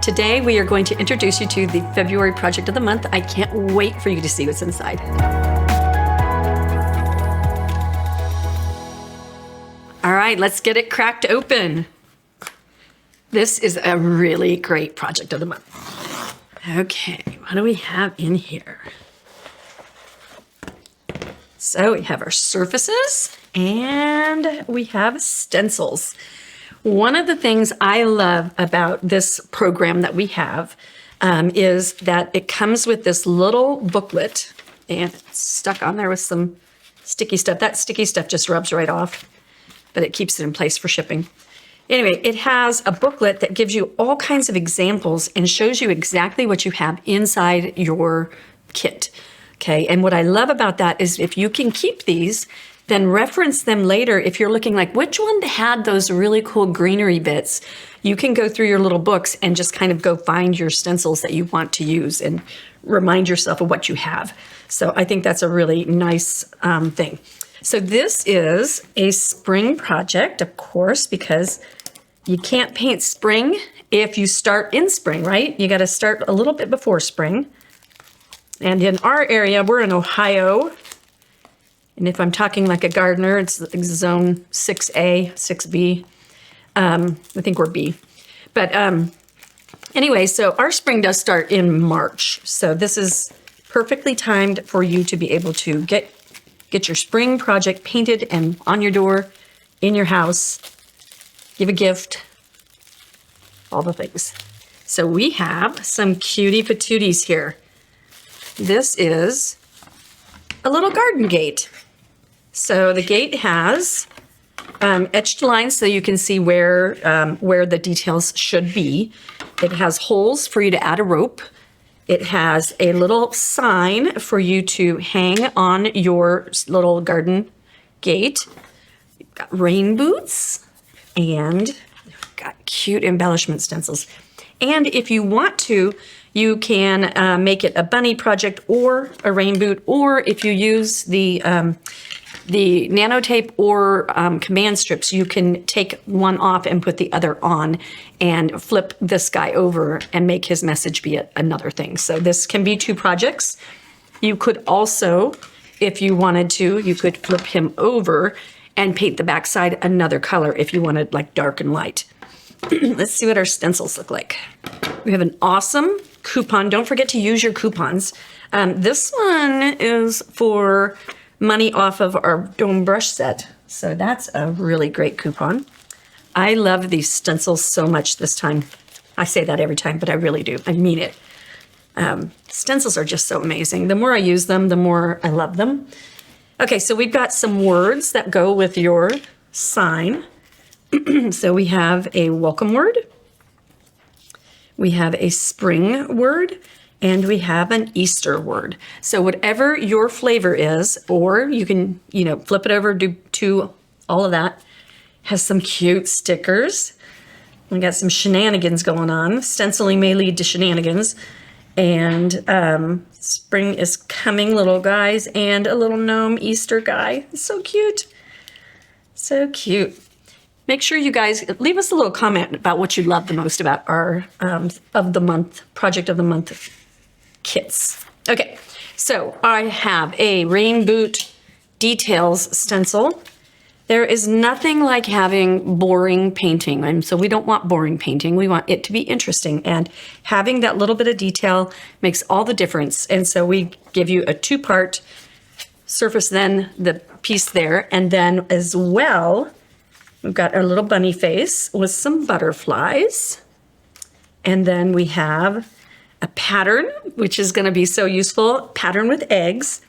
Today we are going to introduce you to the February project of the month. I can't wait for you to see what's inside. All right, let's get it cracked open. This is a really great project of the month. Okay, what do we have in here? So we have our surfaces and we have stencils. One of the things I love about this program that we have is that it comes with this little booklet, and it's stuck on there with some sticky stuff. That sticky stuff just rubs right off, but it keeps it in place for shipping. Anyway, it has a booklet that gives you all kinds of examples and shows you exactly what you have inside your kit. Okay, and what I love about that is if you can keep these, then reference them later. If you're looking like, which one had those really cool greenery bits, you can go through your little books and just kind of go find your stencils that you want to use and remind yourself of what you have. So I think that's a really nice thing. So this is a spring project, of course, because you can't paint spring if you start in spring, right? You got to start a little bit before spring. And in our area, we're in Ohio. And if I'm talking like a gardener, it's zone 6A, 6B. I think we're B. But anyway, so our spring does start in March. So this is perfectly timed for you to be able to get your spring project painted and on your door, in your house, give a gift, all the things. So we have some cutie patooties here. This is a little garden gate. So the gate has etched lines so you can see where the details should be. It has holes for you to add a rope. It has a little sign for you to hang on your little garden gate. You've got rain boots and you've got cute embellishment stencils. And if you want to, you can make it a bunny project or a rain boot, or if you use the nanotape or command strips, you can take one off and put the other on and flip this guy over and make his message be another thing. So this can be two projects. You could also, if you wanted to, you could flip him over and paint the backside another color if you wanted like dark and light. Let's see what our stencils look like. We have an awesome coupon. Don't forget to use your coupons. This one is for money off of our dome brush set. So that's a really great coupon. I love these stencils so much this time. I say that every time, but I really do. I mean it. Stencils are just so amazing. The more I use them, the more I love them. Okay, so we've got some words that go with your sign. So we have a welcome word. We have a spring word. And we have an Easter word. So whatever your flavor is, or you can, flip it over to all of that, has some cute stickers. We got some shenanigans going on. Stenciling may lead to shenanigans. And spring is coming, little guys, and a little gnome Easter guy. So cute. So cute. Make sure you guys leave us a little comment about what you love the most about our of the month, project of the month kits. Okay, so I have a rain boot details stencil. There is nothing like having boring painting, and so we don't want boring painting. We want it to be interesting, and having that little bit of detail makes all the difference. And so we give you a two-part surface, then the piece there, and then as well, we've got our little bunny face with some butterflies, and then we have a pattern, which is going to be so useful, pattern with eggs,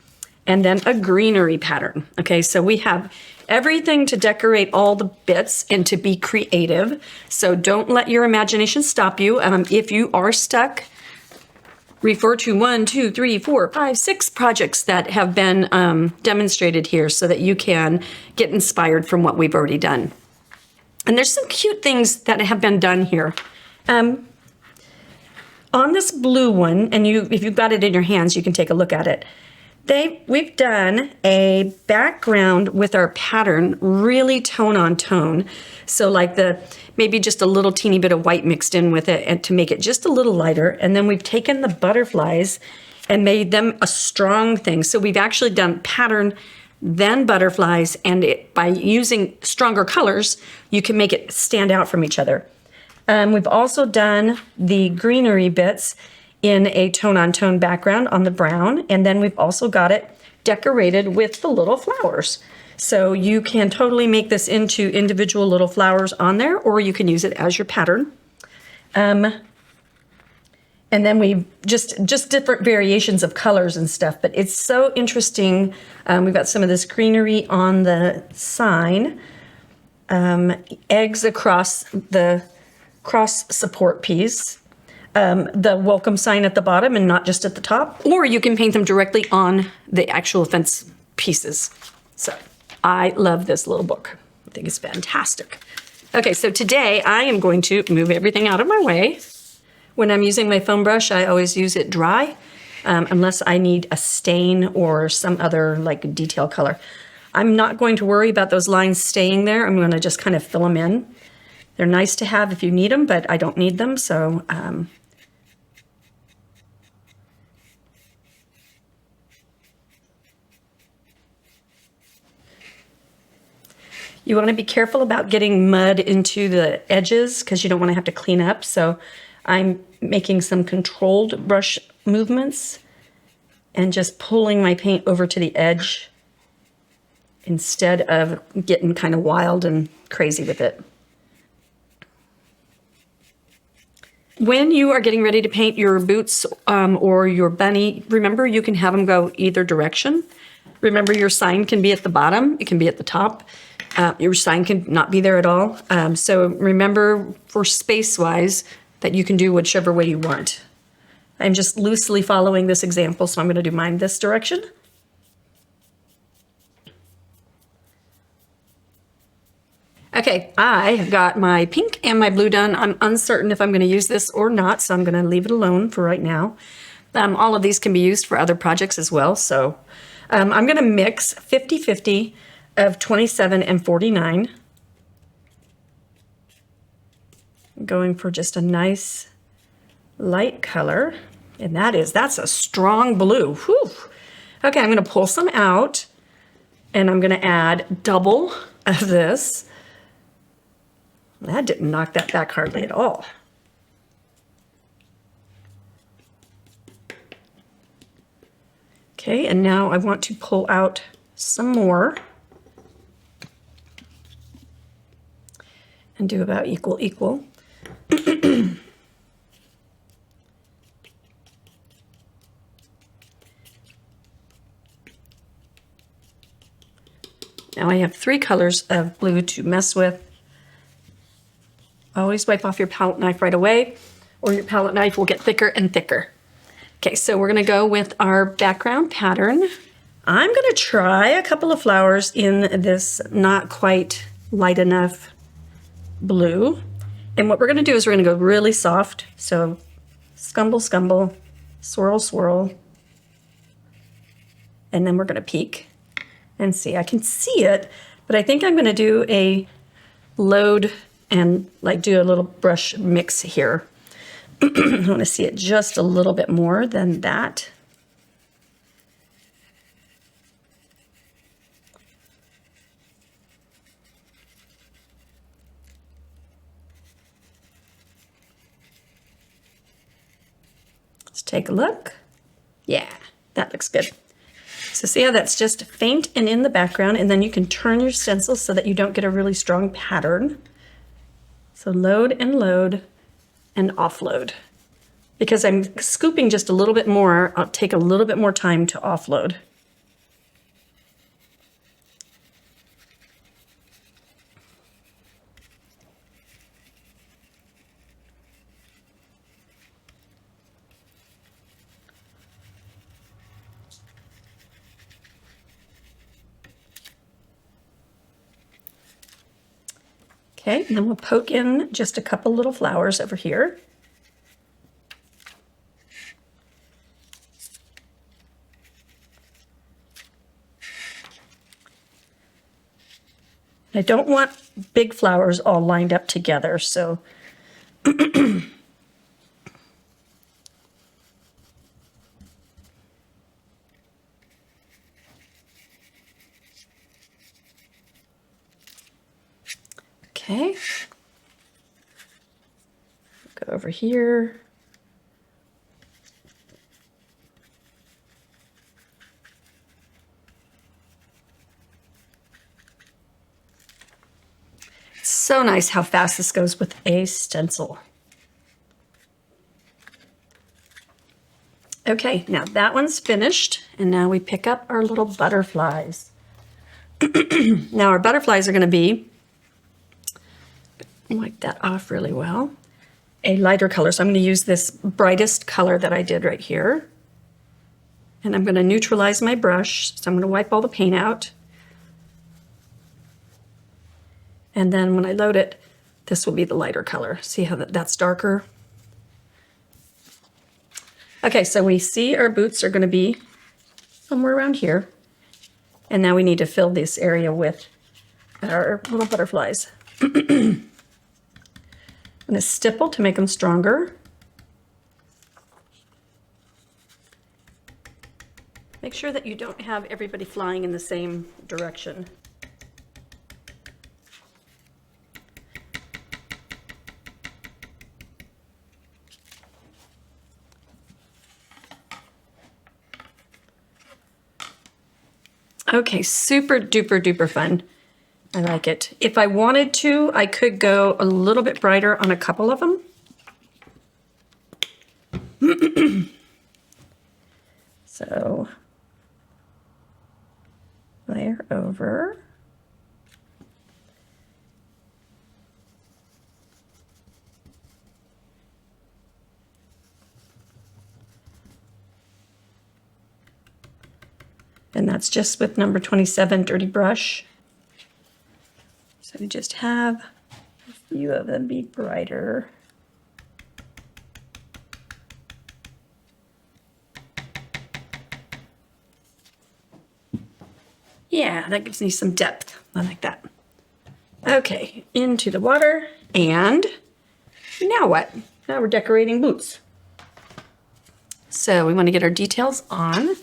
and then a greenery pattern. Okay, so we have everything to decorate all the bits and to be creative. So don't let your imagination stop you. If you are stuck, refer to 1, 2, 3, 4, 5, 6 projects that have been demonstrated here so that you can get inspired from what we've already done. And there's some cute things that have been done here. On this blue one, and if you've got it in your hands, you can take a look at it. We've done a background with our pattern, really tone on tone. So like maybe just a little teeny bit of white mixed in with it and to make it just a little lighter. And then we've taken the butterflies and made them a strong thing. So we've actually done pattern, then butterflies, and by using stronger colors, you can make it stand out from each other. We've also done the greenery bits in a tone-on-tone background on the brown, and then we've also got it decorated with the little flowers. So you can totally make this into individual little flowers on there, or you can use it as your pattern. And then we just different variations of colors and stuff, but it's so interesting. We've got some of this greenery on the sign, eggs across the cross support piece, the welcome sign at the bottom and not just at the top, or you can paint them directly on the actual fence pieces. So I love this little book. I think it's fantastic. Okay, so today I am going to move everything out of my way. When I'm using my foam brush, I always use it dry, unless I need a stain or some other like detail color. I'm not going to worry about those lines staying there. I'm going to just kind of fill them in. They're nice to have if you need them, but I don't need them, so you want to be careful about getting mud into the edges because you don't want to have to clean up. So I'm making some controlled brush movements and just pulling my paint over to the edge instead of getting kind of wild and crazy with it. When you are getting ready to paint your boots or your bunny, remember you can have them go either direction. Remember your sign can be at the bottom, it can be at the top. Your sign can not be there at all. So remember for space-wise that you can do whichever way you want. I'm just loosely following this example, so I'm going to do mine this direction. Okay, I have got my pink and my blue done. I'm uncertain if I'm going to use this or not, so I'm going to leave it alone for right now. All of these can be used for other projects as well, so I'm going to mix 50-50 of 27 and 49. I'm going for just a nice light color, and that's a strong blue. Whew. Okay, I'm going to pull some out, and I'm going to add double of this. That didn't knock that back hardly at all. Okay, and now I want to pull out some more and do about equal. Now I have 3 colors of blue to mess with. Always wipe off your palette knife right away, or your palette knife will get thicker and thicker. Okay, so we're gonna go with our background pattern. I'm gonna try a couple of flowers in this not quite light enough blue. And what we're gonna do is we're gonna go really soft. So scumble, scumble, swirl, swirl. And then we're gonna peek and see. I can see it, but I think I'm gonna do a load and like do a little brush mix here. I want to see it just a little bit more than that. Let's take a look. Yeah, that looks good. So see how that's just faint and in the background, and then you can turn your stencil so that you don't get a really strong pattern. So load and offload. Because I'm scooping just a little bit more, I'll take a little bit more time to offload. Okay, and then we'll poke in just a couple little flowers over here. I don't want big flowers all lined up together, so okay. Go over here. It's so nice how fast this goes with a stencil. Okay, now that one's finished, and now we pick up our little butterflies. Now our butterflies are going to be, wipe that off really well, a lighter color. So I'm going to use this brightest color that I did right here. And I'm going to neutralize my brush. So I'm going to wipe all the paint out. And then when I load it, this will be the lighter color. See how that's darker? Okay, so we see our boots are going to be somewhere around here. And now we need to fill this area with our little butterflies. I'm going to stipple to make them stronger. Make sure that you don't have everybody flying in the same direction. Okay, super duper duper fun. I like it. If I wanted to, I could go a little bit brighter on a couple of them. So, layer over. And that's just with number 27 Dirty Brush. So we just have a few of them be brighter. Yeah, that gives me some depth. I like that. Okay, into the water. And now what? Now we're decorating boots. So we want to get our details on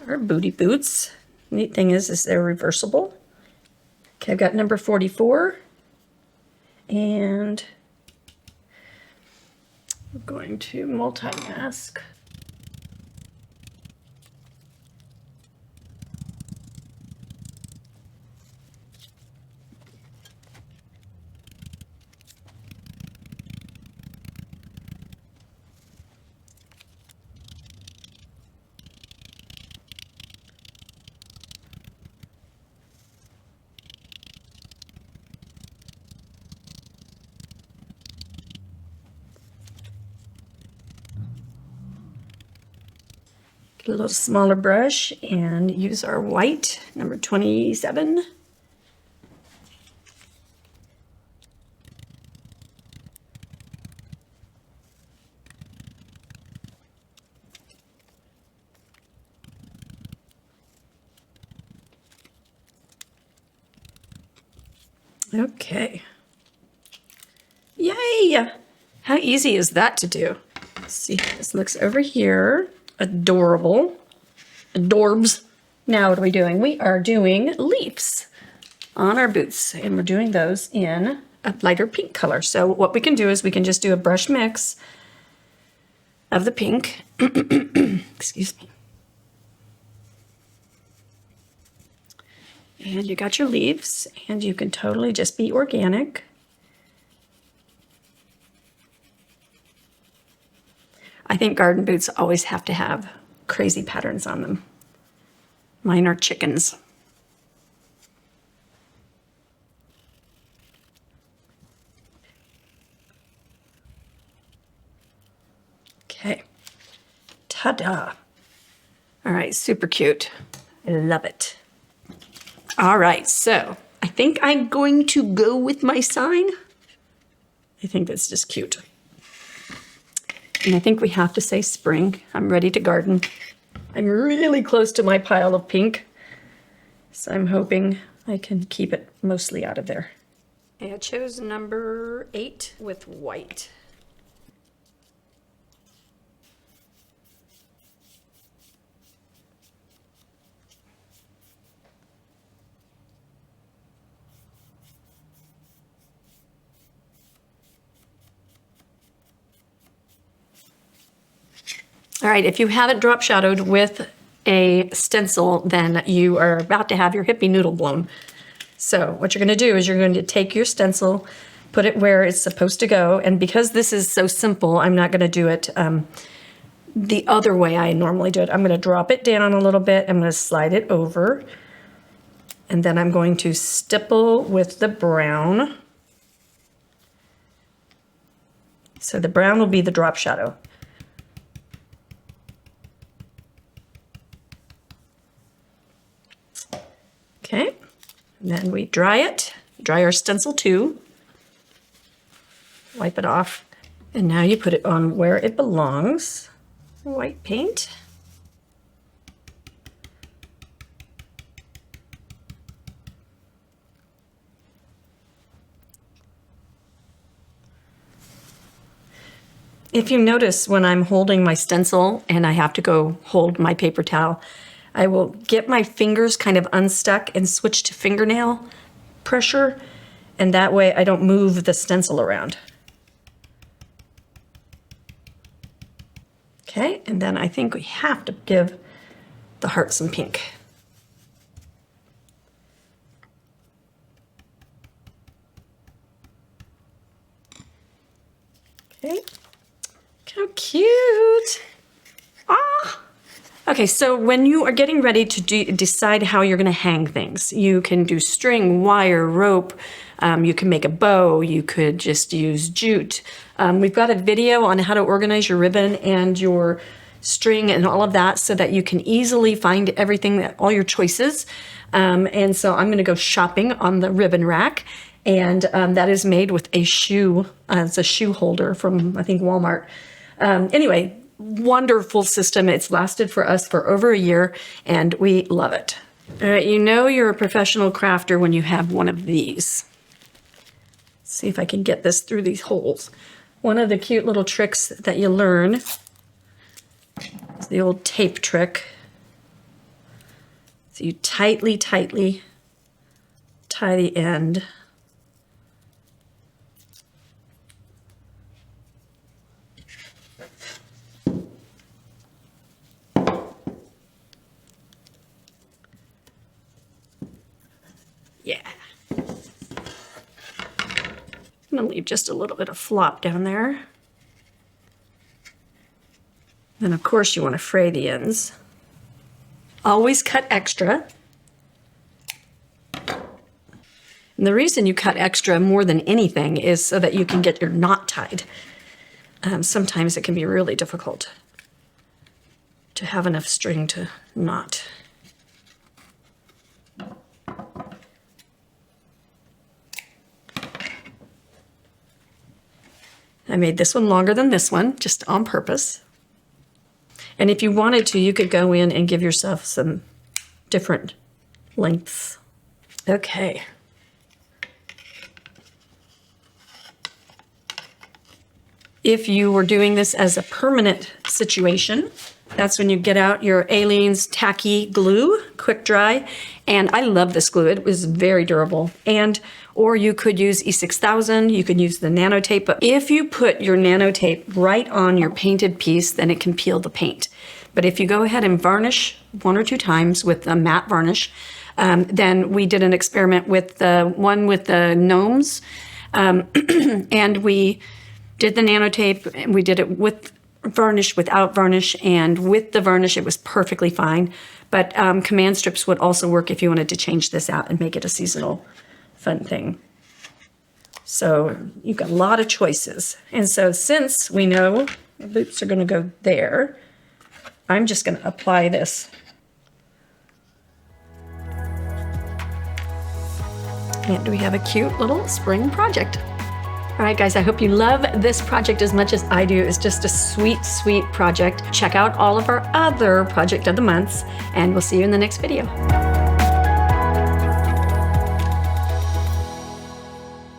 our booty boots. Neat thing is they're reversible. Okay, I've got number 44. And I'm going to multi-mask. Get a little smaller brush and use our white, number 27. Okay. Yay! How easy is that to do? Let's see how this looks over here. Adorable. Adorbs. Now what are we doing? We are doing leaves on our boots, and we're doing those in a lighter pink color. So what we can do is we can just do a brush mix of the pink. Excuse me. And you got your leaves, and you can totally just be organic. I think garden boots always have to have crazy patterns on them. Mine are chickens. Okay. Ta-da. All right, super cute. I love it. All right, so I think I'm going to go with my sign. I think that's just cute. And I think we have to say spring. I'm ready to garden. I'm really close to my pile of pink. So I'm hoping I can keep it mostly out of there. Okay, I chose number 8 with white. All right, if you haven't drop shadowed with a stencil, then you are about to have your hippie noodle blown. So what you're going to do is you're going to take your stencil, put it where it's supposed to go, and because this is so simple, I'm not going to do it the other way I normally do it. I'm going to drop it down a little bit, I'm going to slide it over, and then I'm going to stipple with the brown. So the brown will be the drop shadow. Okay, and then we dry it, dry our stencil too, wipe it off, and now you put it on where it belongs, white paint. If you notice when I'm holding my stencil and I have to go hold my paper towel, I will get my fingers kind of unstuck and switch to fingernail pressure, and that way I don't move the stencil around. Okay, and then I think we have to give the heart some pink. Okay, how cute. Ah! Okay, so when you are getting ready to decide how you're going to hang things, you can do string, wire, rope, you can make a bow, you could just use jute. We've got a video on how to organize your ribbon and your string and all of that so that you can easily find everything, all your choices. And so I'm going to go shopping on the ribbon rack, and that is made with a shoe, it's a shoe holder from, I think, Walmart. Anyway, wonderful system. It's lasted for us for over a year and we love it. All right, you know you're a professional crafter when you have one of these. Let's see if I can get this through these holes. One of the cute little tricks that you learn is the old tape trick. So you tightly tie the end. Yeah. I'm gonna leave just a little bit of flop down there. Then of course you want to fray the ends. Always cut extra. And the reason you cut extra more than anything is so that you can get your knot tied. Sometimes it can be really difficult to have enough string to knot. I made this one longer than this one, just on purpose. And if you wanted to, you could go in and give yourself some different lengths. Okay. If you were doing this as a permanent situation, that's when you get out your Elaine's tacky glue, quick dry. And I love this glue. It was very durable. Or you could use E6000, you could use the nanotape. But if you put your nanotape right on your painted piece, then it can peel the paint. But if you go ahead and varnish 1 or 2 times with a matte varnish, then we did an experiment with the one with the gnomes, and we did the nanotape, and we did it with varnish, without varnish, and with the varnish it was perfectly fine. But command strips would also work if you wanted to change this out and make it a seasonal fun thing. So you've got a lot of choices. And so since we know the loops are going to go there, I'm just going to apply this. And we have a cute little spring project. All right, guys, I hope you love this project as much as I do. It's just a sweet, sweet project. Check out all of our other Project of the Months, and we'll see you in the next video.